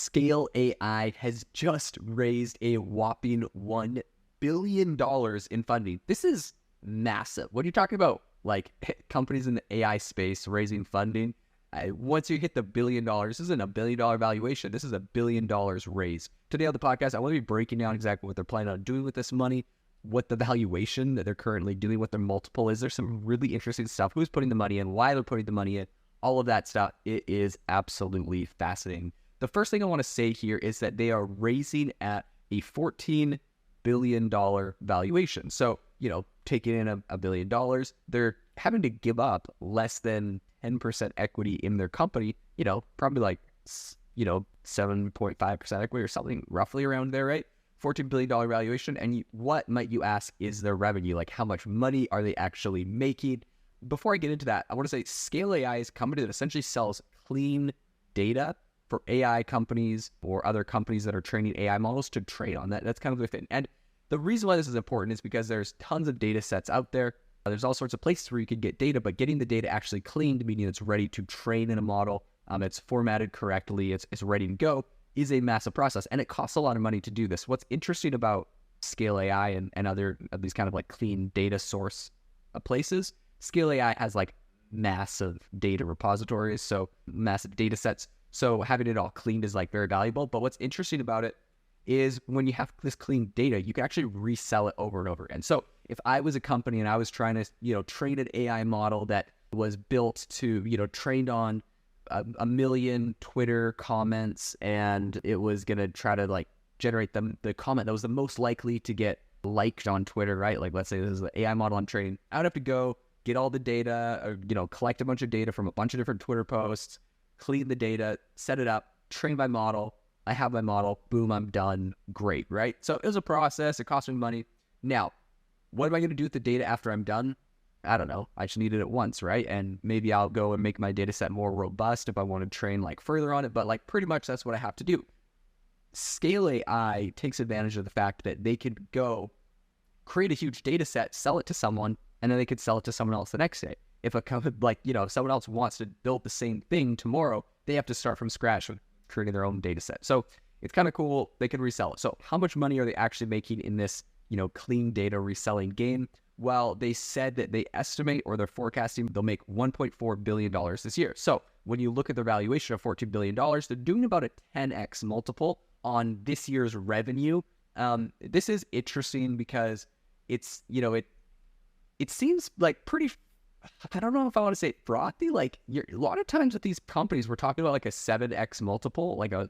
Scale AI has just raised a whopping $1 billion in funding. This is massive. What are you talking about? Like companies in the AI space raising funding. Once you hit the $1 billion, this isn't a $1 billion valuation. This is $1 billion raised. Today on the podcast, I want to be breaking down exactly what they're planning on doing with this money, what the valuation that they're currently doing, what their multiple is. There's some really interesting stuff. Who's putting the money in, why they're putting the money in, all of that stuff. It is absolutely fascinating. The first thing I want to say here is that they are raising at a $14 billion valuation. So, taking in $1 billion, they're having to give up less than 10% equity in their company, probably like, 7.5% equity or something roughly around there, right? $14 billion valuation. And what might you ask is their revenue? Like how much money are they actually making? Before I get into that, I want to say Scale AI is a company that essentially sells clean data for AI companies or other companies that are training AI models to train on that. That's kind of the thing. And the reason why this is important is because there's tons of data sets out there. There's all sorts of places where you can get data, but getting the data actually cleaned, meaning it's ready to train in a model, it's formatted correctly, it's ready to go, is a massive process. And it costs a lot of money to do this. What's interesting about Scale AI and other of these kind of like clean data source places, Scale AI has like massive data repositories, so massive data sets. So having it all cleaned is like very valuable. But what's interesting about it is when you have this clean data, you can actually resell it over and over again. So if I was a company and I was trying to, train an AI model that was built to, trained on a million Twitter comments, and it was going to try to like generate the comment that was the most likely to get liked on Twitter, right? Like, let's say this is the AI model I'm training. I would have to go get all the data, or, collect a bunch of data from a bunch of different Twitter posts, clean the data, set it up, train my model. I have my model, boom, I'm done. Great, right? So it was a process. It cost me money. Now, what am I going to do with the data after I'm done? I don't know. I just needed it once, right? And maybe I'll go and make my data set more robust if I want to train like further on it. But like pretty much that's what I have to do. Scale AI takes advantage of the fact that they could go create a huge data set, sell it to someone, and then they could sell it to someone else the next day. If a company, if someone else wants to build the same thing tomorrow, they have to start from scratch with creating their own data set. So it's kind of cool. They can resell it. So how much money are they actually making in this, clean data reselling game? Well, they said that they estimate, or they're forecasting, they'll make $1.4 billion this year. So when you look at their valuation of $14 billion, they're doing about a 10x multiple on this year's revenue. This is interesting because it's, it seems like pretty, I don't know if I want to say frothy. Like a lot of times with these companies, we're talking about like a 7x multiple, like a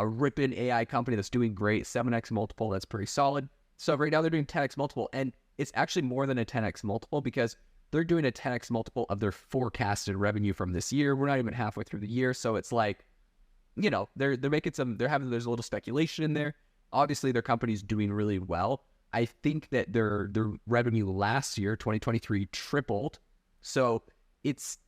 ripping AI company that's doing great, 7x multiple, that's pretty solid. So right now they're doing 10x multiple, and it's actually more than a 10x multiple because they're doing a 10x multiple of their forecasted revenue from this year. We're not even halfway through the year. So it's like, they're making there's a little speculation in there. Obviously their company's doing really well. I think that their revenue last year, 2023, tripled. So it's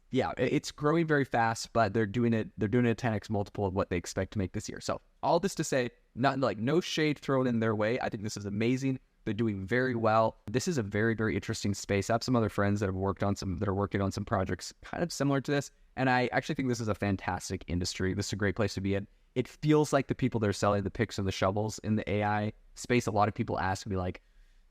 growing very fast, but they're doing a 10x multiple of what they expect to make this year. So all this to say, no shade thrown in their way. I think this is amazing. They're doing very well. This is a very, very interesting space. I have some other friends that are working on some projects kind of similar to this. And I actually think this is a fantastic industry. This is a great place to be in. It feels like the people that are selling the picks and the shovels in the AI space. A lot of people ask me like,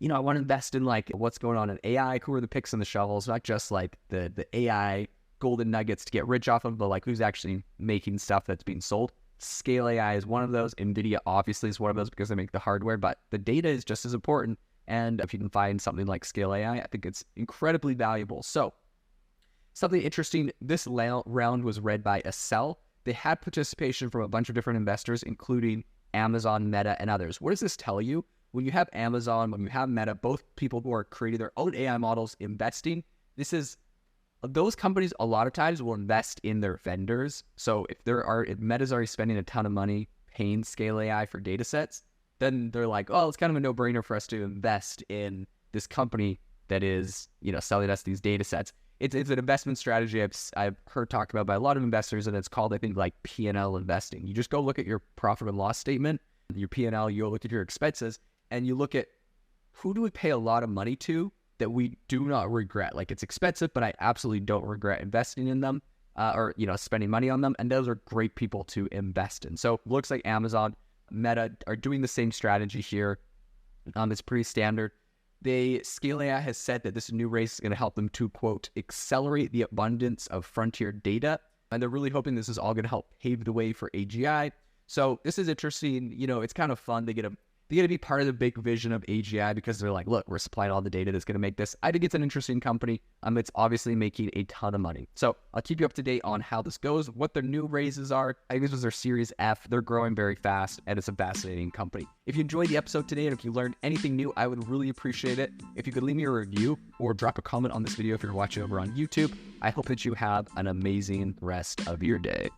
I want to invest in like what's going on in AI. Who are the picks and the shovels? Not just like the AI golden nuggets to get rich off of, but like who's actually making stuff that's being sold. Scale AI is one of those. NVIDIA obviously is one of those because they make the hardware, but the data is just as important. And if you can find something like Scale AI, I think it's incredibly valuable. So something interesting, this round was led by Accel. They had participation from a bunch of different investors, including Amazon, Meta, and others. What does this tell you? When you have Amazon, when you have Meta, both people who are creating their own AI models investing, those companies a lot of times will invest in their vendors. So if Meta's already spending a ton of money paying Scale AI for data sets, then they're like, oh, it's kind of a no-brainer for us to invest in this company that is, selling us these data sets. It's an investment strategy I've heard talked about by a lot of investors, and it's called, I think, like P&L investing. You just go look at your profit and loss statement, your P&L, you go look at your expenses, and you look at who do we pay a lot of money to that we do not regret. Like, it's expensive, but I absolutely don't regret investing in them. or spending money on them, and those are great people to invest in. So looks like Amazon, Meta are doing the same strategy here. It's pretty standard. Scale AI has said that this new race is going to help them to, quote, accelerate the abundance of frontier data. And they're really hoping this is all going to help pave the way for AGI. So this is interesting. It's kind of fun. They get to be part of the big vision of AGI because they're like, look, we're supplying all the data that's going to make this. I think it's an interesting company. It's obviously making a ton of money. So I'll keep you up to date on how this goes, what their new raises are. I think this was their Series F. They're growing very fast, and it's a fascinating company. If you enjoyed the episode today, and if you learned anything new, I would really appreciate it if you could leave me a review or drop a comment on this video if you're watching over on YouTube. I hope that you have an amazing rest of your day.